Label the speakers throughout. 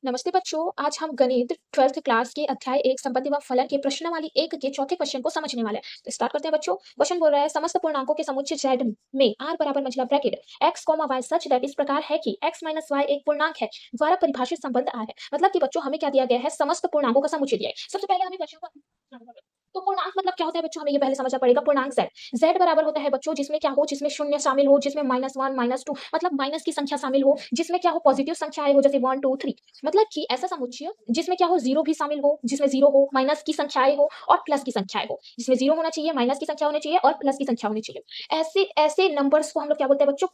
Speaker 1: नमस्ते बच्चों, आज हम गणित 12th क्लास के अध्याय 1 संपत्ति व फलन के प्रश्नावली 1 के चौथे क्वेश्चन को समझने वाले हैं। तो स्टार्ट करते हैं बच्चों। क्वेश्चन बोल रहा है समस्त पूर्णांकों के समुच्चय z में r बराबर मंझला bracket x, y such that इस प्रकार है कि x y एक पूर्णांक है द्वारा परिभाषित संबंध r है। मतलब कि बच्चों हमें क्या दिया गया है, समस्त पूर्णांकों का समुच्चय दिया है। सबसे पहले हमें क्वेश्चन को तो पूर्णांक मतलब क्या होता है बच्चों, हमें ये पहले समझना पड़ेगा। पूर्णांक z बराबर होता है बच्चों जिसमें क्या हो, जिसमें शून्य शामिल हो, जिसमें -1 -2 मतलब माइनस की संख्या शामिल हो, जिसमें क्या हो पॉजिटिव संख्याएं हो जैसे 1 2 3। मतलब कि ऐसा समुच्चय जिसमें क्या हो, जीरो भी शामिल हो, जिसमें जीरो हो, माइनस की संख्याएं हो और प्लस की संख्याएं हो। जिसमें जीरो होना चाहिए, माइनस की संख्या होनी चाहिए और प्लस की संख्या होनी चाहिए। ऐसे ऐसे नंबर्स को हम लोग क्या बोलते हैं बच्चों,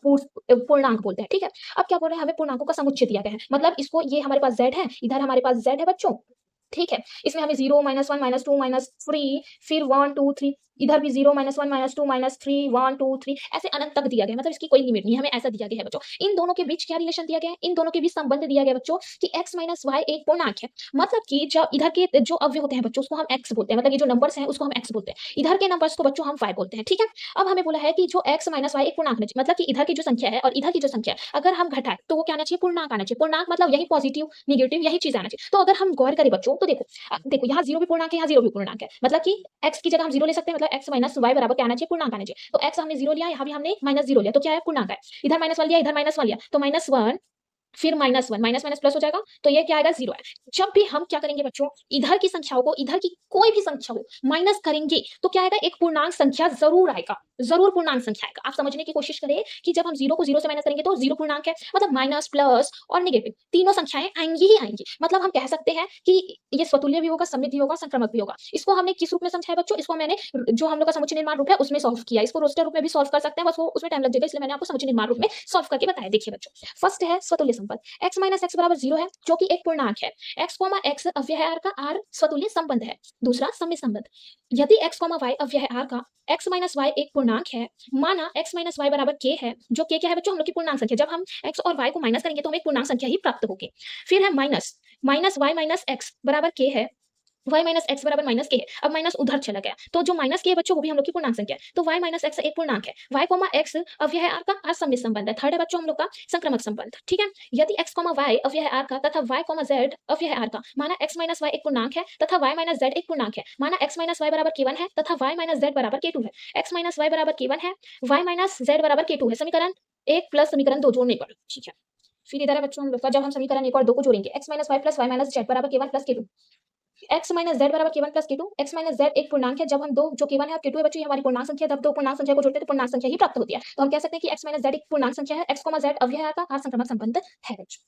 Speaker 1: पूर्णांक बोलते हैं। ठीक है। अब क्या बोल रहे हैं, हमें पूर्णांकों का समुच्चय दिया गया है। मतलब इसको, ये हमारे पास z है, इधर हमारे पास z है बच्चों। ठीक है। इसमें हमें 0 -1 -2 -3 फिर 1 2 3, इधर भी 0 -1 -2 -3 1 2 3 ऐसे अनंत तक दिया गया है। मतलब इसकी कोई लिमिट नहीं है, हमें ऐसा दिया गया है बच्चों। इन दोनों के बीच क्या रिलेशन दिया गया है, इन दोनों के बीच संबंध दिया गया है बच्चों कि x y एक पूर्णांक है। मतलब कि जब इधर के जो अवयव होते हैं बच्चों उसको हम x बोलते हैं, मतलब ये जो नंबर्स हैं उसको हम x बोलते हैं, इधर के नंबर्स को बच्चों हम y बोलते हैं। ठीक है। अब हमें बोला है कि जो x y एक पूर्णांक है, मतलब कि इधर की जो संख्या है और इधर की जो संख्या है अगर हम घटाएं तो वो क्या आना चाहिए, पूर्णांक आना चाहिए। पूर्णांक मतलब यही पॉजिटिव निगेटिव यही चीज आना चाहिए। तो अगर हम गौर करें बच्चों तो देखो यहाँ जीरो भी पूर्णांक है, यहाँ जीरो भी पूर्णांक है। मतलब कि x की जगह हम जीरो ले सकते हैं, मतलब x y बराबर क्या आना चाहिए, पूर्णांक आना चाहिए। तो x हमने जीरो लिया, यहाँ भी हमने माइनस जीरो लिया, तो क्या है, पूर्णांक है। इधर माइनस वन लिया, इधर माइनस वन लिया, तो -1 फिर -1 माइनस माइनस प्लस हो जाएगा, तो ये क्या आएगा, जीरो है। जब भी हम क्या करेंगे बच्चों, इधर की संख्याओं को, इधर की कोई भी संख्या हो माइनस करेंगे तो क्या आएगा, एक पूर्णांक संख्या जरूर आएगा, जरूर पूर्णांक संख्या आएगा। आप समझने की कोशिश करें कि जब हम जीरो को जीरो से माइनस करेंगे तो जीरो पूर्णांक है, मतलब माइनस प्लस और नेगेटिव तीनों संख्याएं आएंगी ही आएंगी। मतलब हम कह सकते हैं कि ये स्वतुल्य भी होगा, सममित भी होगा, संक्रमक भी होगा। इसको हमने किस रूप में समझा है बच्चों, इसको मैंने जो हम लोग का समुच्चय निर्माण रूप है उसमें सॉल्व किया। इसको रोस्टर रूप में भी सॉल्व कर सकते हैं, बस वो उसमें टाइम लग जाएगा, इसलिए मैंने आपको समुच्चय निर्माण रूप में सॉल्व करके बताया। देखिए बच्चों, फर्स्ट है स्वतुल्य संबंध। x माइनस एक्स बराबर जीरो है जो कि एक पूर्णांक है। x कॉमा एक्स अव्यय है r का, r स्वतुल्य संबंध है। दूसरा सममित संबंध, यदि x कॉमा y अव्यय है r का, x माइनस y एक पूर्णांक है, माना x माइनस y बराबर k है, जो k क्या है बच्चों, हम लोग की पूर्णांक संख्या। जब हम x और y को माइनस करेंगे तो हमें एक पूर्णांक संख्या ही प्राप्त होगी। फिर है minus minus y minus x बराबर k है, y माइनस एक्स बराबर माइनस के है। अब माइनस उधर चला गया, तो जो माइनस के है बच्चों वो भी हम लोग की पूर्णांक संख्या है, तो y माइनस एक्स एक पूर्णांक है। y कोमा एक्स अव्यय है r का, r सममित संबंध है। थर्ड है बच्चों हम लोग का संक्रमक संबंध। ठीक है। यदि x कोमा y अव्यय है r का तथा y कोमा z अव्यय है r का, माना x माइनस y एक पूर्णांक है तथा y माइनस z एक पूर्णांक है, माना x माइनस y बराबर k1 है तथा y माइनस z बराबर k2 है। x माइनस y बराबर k1 है, y माइनस z बराबर k2 है। समीकरण एक प्लस समीकरण दो जोड़ने पर। ठीक है। फिर इधर है बच्चों हम लोग का, जब हम समीकरण एक और दो को जोड़ेंगे, x minus y plus y minus z बराबर k1 plus k2, x minus Z बराबर k1 plus k2। x minus Z एक पूर्णांक है, जब हम दो जो k1 है और k2 है बच्चों ये हमारी पूर्णांक संख्या है, तब दो पूर्णांक संख्या को जोड़ते हैं तो पूर्णांक संख्या ही प्राप्त होती है। तो हम कह सकते हैं कि x माइनस जेड एक पूर्णांक संख्या है, x, z अव्यय है का, r संक्रमक संबंध है बच्चों।